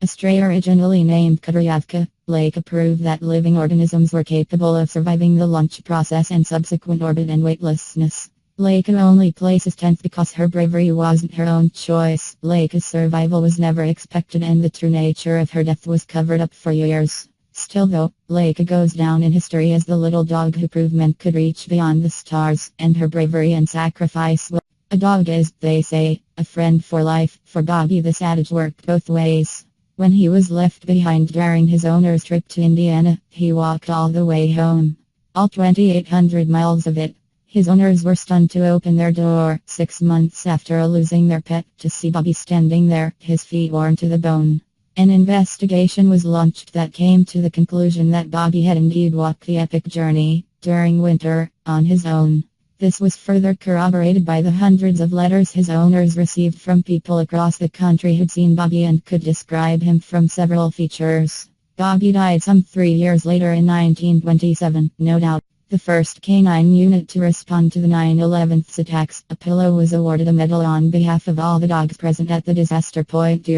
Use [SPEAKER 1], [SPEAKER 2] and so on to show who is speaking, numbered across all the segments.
[SPEAKER 1] A stray originally named Kudryavka, Laika proved that living organisms were capable of surviving the launch process and subsequent orbit and weightlessness. Laika only places 10th because her bravery wasn't her own choice. Laika's survival was never expected and the true nature of her death was covered up for years. Still though, Laika goes down in history as the little dog who proved men could reach beyond the stars, and her bravery and sacrifice will. A dog is, they say, a friend for life. For Bobby this adage worked both ways. When he was left behind during his owner's trip to Indiana, he walked all the way home. All 2,800 miles of it. His owners were stunned to open their door 6 months after losing their pet to see Bobby standing there, his feet worn to the bone. An investigation was launched that came to the conclusion that Bobby had indeed walked the epic journey during winter on his own. This was further corroborated by the hundreds of letters his owners received from people across the country who'd seen Bobby and could describe him from several features. Bobby died some 3 years later in 1927, no doubt. The first canine unit to respond to the 9/11 attacks, Apollo was awarded a medal on behalf of all the dogs present at the disaster point.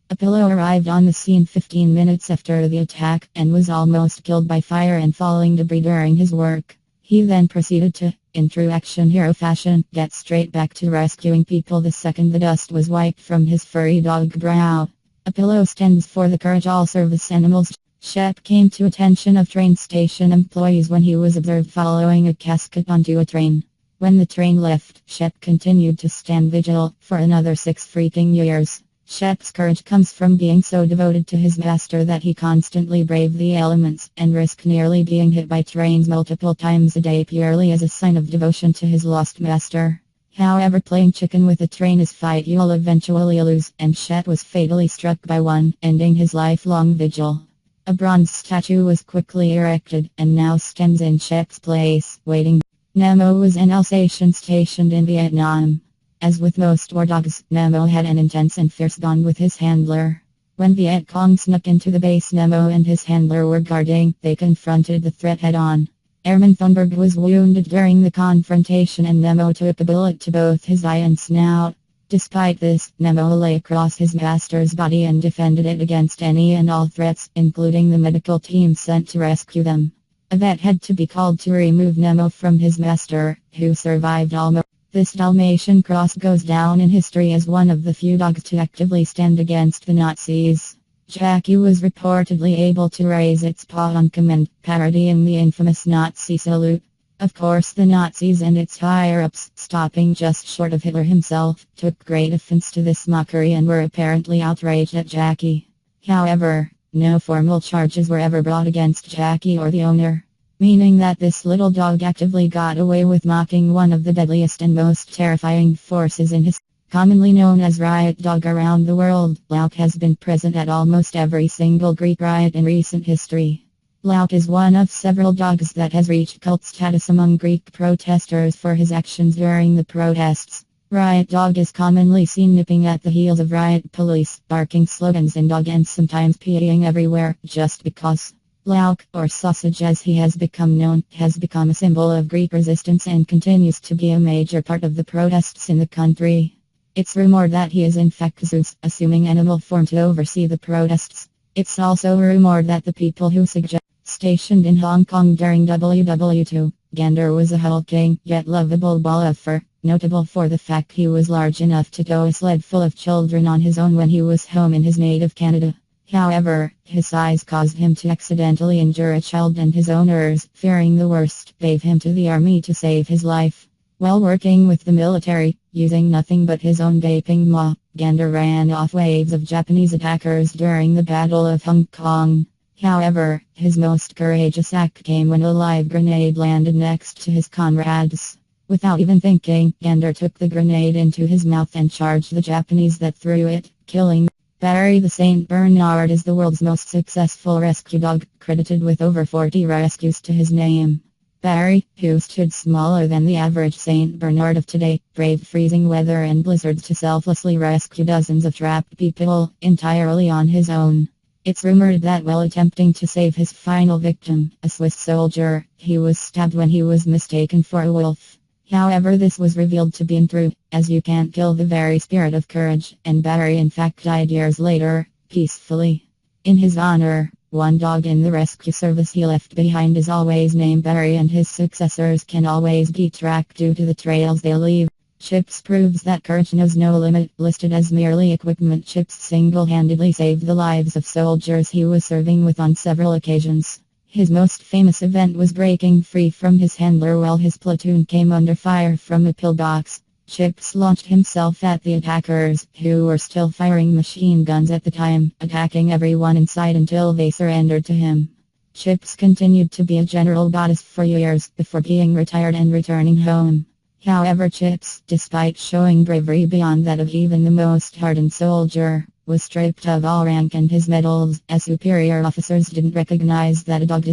[SPEAKER 1] Apollo arrived on the scene 15 minutes after the attack and was almost killed by fire and falling debris during his work. He then proceeded to, in true action hero fashion, get straight back to rescuing people the second the dust was wiped from his furry dog brow. Apollo stands for the courage all service animals. Shep came to attention of train station employees when he was observed following a casket onto a train. When the train left, Shep continued to stand vigil for another 6 freaking years. Shep's courage comes from being so devoted to his master that he constantly braved the elements and risked nearly being hit by trains multiple times a day purely as a sign of devotion to his lost master. However, playing chicken with a train is fight you'll eventually lose, and Shep was fatally struck by one, ending his lifelong vigil. A bronze statue was quickly erected and now stands in Shep's place, waiting. Nemo was an Alsatian stationed in Vietnam. As with most war dogs, Nemo had an intense and fierce bond with his handler. When Viet Cong snuck into the base Nemo and his handler were guarding, they confronted the threat head-on. Airman Thunberg was wounded during the confrontation and Nemo took a bullet to both his eye and snout. Despite this, Nemo lay across his master's body and defended it against any and all threats, including the medical team sent to rescue them. A vet had to be called to remove Nemo from his master, who survived almost. This Dalmatian cross goes down in history as one of the few dogs to actively stand against the Nazis. Jackie was reportedly able to raise its paw on command, parodying the infamous Nazi salute. Of course, the Nazis and its higher-ups, stopping just short of Hitler himself, took great offense to this mockery and were apparently outraged at Jackie. However, no formal charges were ever brought against Jackie or the owner, meaning that this little dog actively got away with mocking one of the deadliest and most terrifying forces in history. Commonly known as Riot Dog around the world, Lauk has been present at almost every single Greek riot in recent history. Lauk is one of several dogs that has reached cult status among Greek protesters for his actions during the protests. Riot Dog is commonly seen nipping at the heels of riot police, barking slogans in dog and sometimes peeing everywhere, just because. Lauk, or sausage as he has become known, has become a symbol of Greek resistance and continues to be a major part of the protests in the country. It's rumored that he is in fact Zeus, assuming animal form to oversee the protests. It's also rumored that the people who suggest stationed in Hong Kong during WW2, Gander was a hulking yet lovable ball of fur, notable for the fact he was large enough to tow a sled full of children on his own when he was home in his native Canada. However, his size caused him to accidentally injure a child and his owners, fearing the worst, gave him to the army to save his life. While working with the military, using nothing but his own gaping maw, Gander ran off waves of Japanese attackers during the Battle of Hong Kong. However, his most courageous act came when a live grenade landed next to his comrades. Without even thinking, Gander took the grenade into his mouth and charged the Japanese that threw it, killing. Barry the Saint Bernard is the world's most successful rescue dog, credited with over 40 rescues to his name. Barry, who stood smaller than the average Saint Bernard of today, braved freezing weather and blizzards to selflessly rescue dozens of trapped people, entirely on his own. It's rumored that while attempting to save his final victim, a Swiss soldier, he was stabbed when he was mistaken for a wolf. However, this was revealed to be untrue, as you can't kill the very spirit of courage, and Barry in fact died years later, peacefully. In his honor, one dog in the rescue service he left behind is always named Barry, and his successors can always be tracked due to the trails they leave. Chips proves that courage knows no limit. Listed as merely equipment, Chips single-handedly saved the lives of soldiers he was serving with on several occasions. His most famous event was breaking free from his handler while his platoon came under fire from a pillbox. Chips launched himself at the attackers, who were still firing machine guns at the time, attacking everyone inside until they surrendered to him. Chips continued to be a general goddess for years before being retired and returning home. However, Chips, despite showing bravery beyond that of even the most hardened soldier, was stripped of all rank and his medals, as superior officers didn't recognize that a dog